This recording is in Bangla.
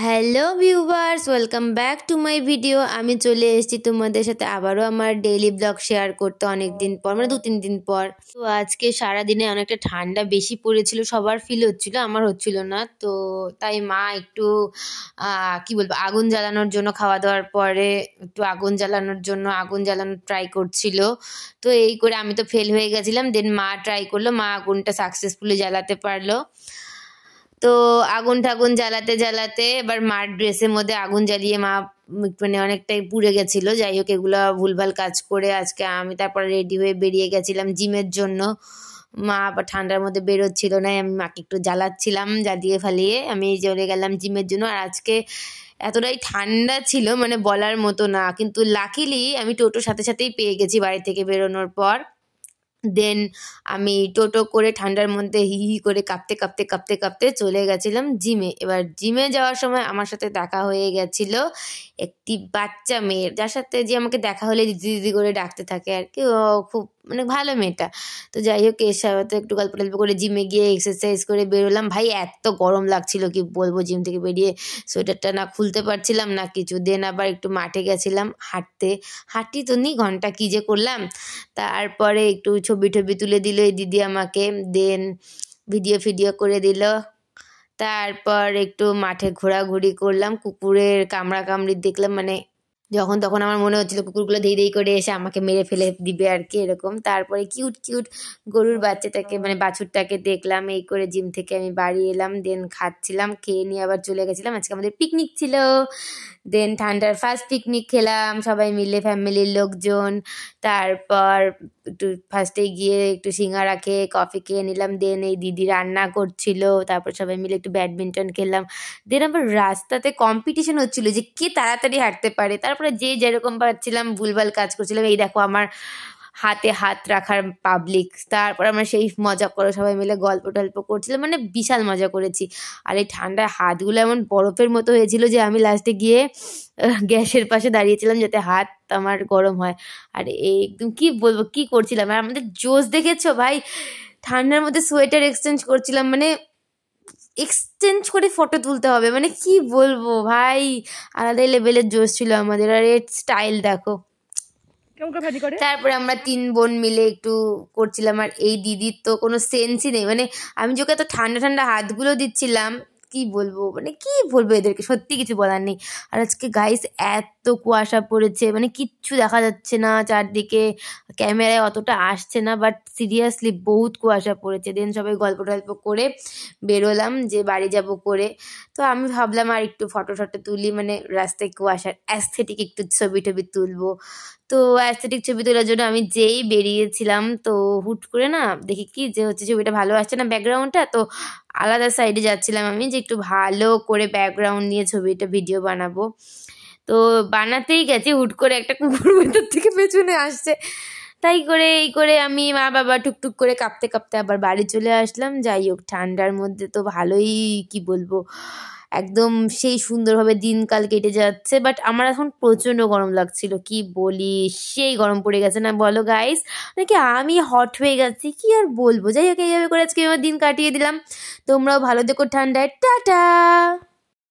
Hello viewers, welcome back to my video. আমি চলে এসেছি তোমাদের সাথে আবারও আমার ডেইলি ব্লগ শেয়ার করতে অনেক দিন পর, মানে 2-3 দিন পর। তো আজকে সারাদিনে অনেকটা ঠান্ডা বেশি পড়েছিল, সবার ফিল হচ্ছিল, আমার হচ্ছিল না। তো তাই মা একটু কি বলবো, আগুন জ্বালানোর জন্য, খাওয়া দাওয়ার পরে একটু আগুন জ্বালানোর ট্রাই করছিল। তো এই করে আমি তো ফেল হয়ে গেছিলাম, দেন মা ট্রাই করলো, মা আগুনটা সাকসেসফুলি জ্বালাতে পারলো। তো আগুন ঠাগুন জ্বালাতে জ্বালাতে এবার মার ড্রেসের মধ্যে আগুন জ্বালিয়ে মা মানে অনেকটাই পুড়ে গেছিল। যাই হোক, এগুলো ভুলভাল কাজ করে আজকে আমি তারপর রেডি হয়ে বেরিয়ে গেছিলাম জিমের জন্য। মা আবার ঠান্ডার মধ্যে বেরোচ্ছিল না, আমি মাকে একটু জ্বালাচ্ছিলাম, জ্বালিয়ে ফালিয়ে আমি চলে গেলাম জিমের জন্য। আর আজকে এতটাই ঠান্ডা ছিল মানে বলার মতো না, কিন্তু লাকিলি আমি টোটোর সাথে সাথেই পেয়ে গেছি বাড়ি থেকে বেরোনোর পর। দেন আমি টোটো করে ঠান্ডার মধ্যে হি হি করে কাঁপতে কাঁপতে কাঁপতে কাঁপতে চলে গেছিলাম জিমে। এবার জিমে যাওয়ার সময় আমার সাথে দেখা হয়ে গেছিল একটি বাচ্চা মেয়ের, যার সাথে যে আমাকে দেখা হলে দিদি দিদি করে ডাকতে থাকে আর কি। ও খুব মানে ভালো মেয়েটা। তো যাই হোক, এর সাথে একটু গল্প টল্প করে জিমে গিয়ে এক্সারসাইজ করে বেরোলাম। ভাই এত গরম লাগছিল কি বলবো, জিম থেকে বেরিয়ে সোয়েটারটা না খুলতে পারছিলাম না কিছু। দেন আবার একটু মাঠে গেছিলাম হাঁটি তো নি ঘন্টা কী যে করলাম। তারপরে একটু ছবি টবি তুলে দিল এই দিদি আমাকে, দেন ভিডিও করে দিল। তারপর একটু মাঠে ঘোরাঘুরি করলাম, কুকুরের কামড়াকামড়ি দেখলাম, মানে যখন তখন আমার মনে হচ্ছিল কুকুরগুলো ধেই ধেই করে এসে আমাকে মেরে ফেলে দিবে আর কি, এরকম। তারপরে কিউট কিউট গরুর বাচ্চাটাকে মানে বাছুরটাকে দেখলাম। এই করে জিম থেকে আমি বাড়ি এলাম, দেন খাচ্ছিলাম, খেয়ে নিয়ে আবার চলে গেছিলাম। আজকে আমাদের পিকনিক ছিল। দেন ঠান্ডার ফার্স্ট পিকনিক খেলাম সবাই মিলে, ফ্যামিলির লোকজন। তারপর একটু ফার্স্টে গিয়ে একটু সিঙ্গারা খেয়ে কফি খেয়ে নিলাম। দেন এই দিদি রান্না করছিল, তারপর সবাই মিলে একটু ব্যাডমিন্টন খেললাম। দেন আবার রাস্তাতে কম্পিটিশন হচ্ছিল যে কে তাড়াতাড়ি হাঁটতে পারে। তারপরে যে যেরকম পারছিলাম ভুলভাল কাজ করছিলাম। এই দেখো আমার হাতে হাত রাখার পাবলিক। তারপর আমরা সেই মজা করে সবাই মিলে গল্প টল্প করছিলাম, মানে বিশাল মজা করেছি। আর এই ঠান্ডায় হাতগুলো এমন বরফের মতো হয়েছিল যে আমি লাস্টে গিয়ে গ্যাসের পাশে দাঁড়িয়েছিলাম যাতে হাত আমার গরম হয়। আর এই একদম কি বলবো কি করছিলাম। আর আমাদের জোশ দেখেছো ভাই, ঠান্ডার মধ্যে সোয়েটার এক্সচেঞ্জ করছিলাম, মানে এক্সচেঞ্জ করে ফটো তুলতে হবে, মানে কি বলবো ভাই, আলাদাই লেভেলের জোশ ছিল আমাদের। আর এর স্টাইল দেখো। তারপরে আমরা 3 বোন মিলে একটু করছিলাম। আর এই দিদির তো কোনো সেন্সই নেই, মানে আমি যোকে এত ঠান্ডা ঠান্ডা হাতগুলো দিচ্ছিলাম, কি বলবো, মানে কি বলবো এদেরকে, সত্যি কিছু বলার নেই। আর আজকে গাইস এত কুয়াশা পড়েছে, মানে কিচ্ছু দেখা যাচ্ছে না চারদিকে, ক্যামেরায় অতটা আসছে না, বাট সিরিয়াসলি বহুত কুয়াশা পড়েছে। দেন সবাই গল্প টল্প করে বেরোলাম যে বাড়ি যাব করে। তো আমি ভাবলাম আর একটু ফটো টটো তুলি, মানে রাস্তায় কুয়াশার অ্যাস্থেটিক একটু ছবি টবি তুলবো। তো অ্যাস্থেটিক ছবি তোলার জন্য আমি যেই বেরিয়েছিলাম, তো হুট করে না দেখি কি যে হচ্ছে ছবিটা ভালো আসছে না ব্যাকগ্রাউন্ডটা। তো আলাদা সাইডে যাচ্ছিলাম আমি যে একটু ভালো করে ব্যাকগ্রাউন্ড নিয়ে ছবিটা ভিডিও বানাবো। তো বানাতেই গেছি, হুট করে একটা কুকুর ভেতর থেকে পেছনে আসছে। তাই করে এই করে আমি মা বাবা টুকটুক করে কাঁপতে কাঁপতে আবার বাড়ি চলে আসলাম। যাই হোক, ঠান্ডার মধ্যে তো ভালোই, কি বলবো, একদম সেই সুন্দরভাবে দিনকাল কেটে যাচ্ছে। বাট আমার এখন প্রচণ্ড গরম লাগছিল, কি বলি, সেই গরম পড়ে গেছে না বলো গাইস, নাকি আমি হট হয়ে গেছি, কি আর বলবো। যাই হোক, এইভাবে করে আজকে আমার দিন কাটিয়ে দিলাম। তোমরাও ভালো থেকো ঠান্ডায়, টাটা।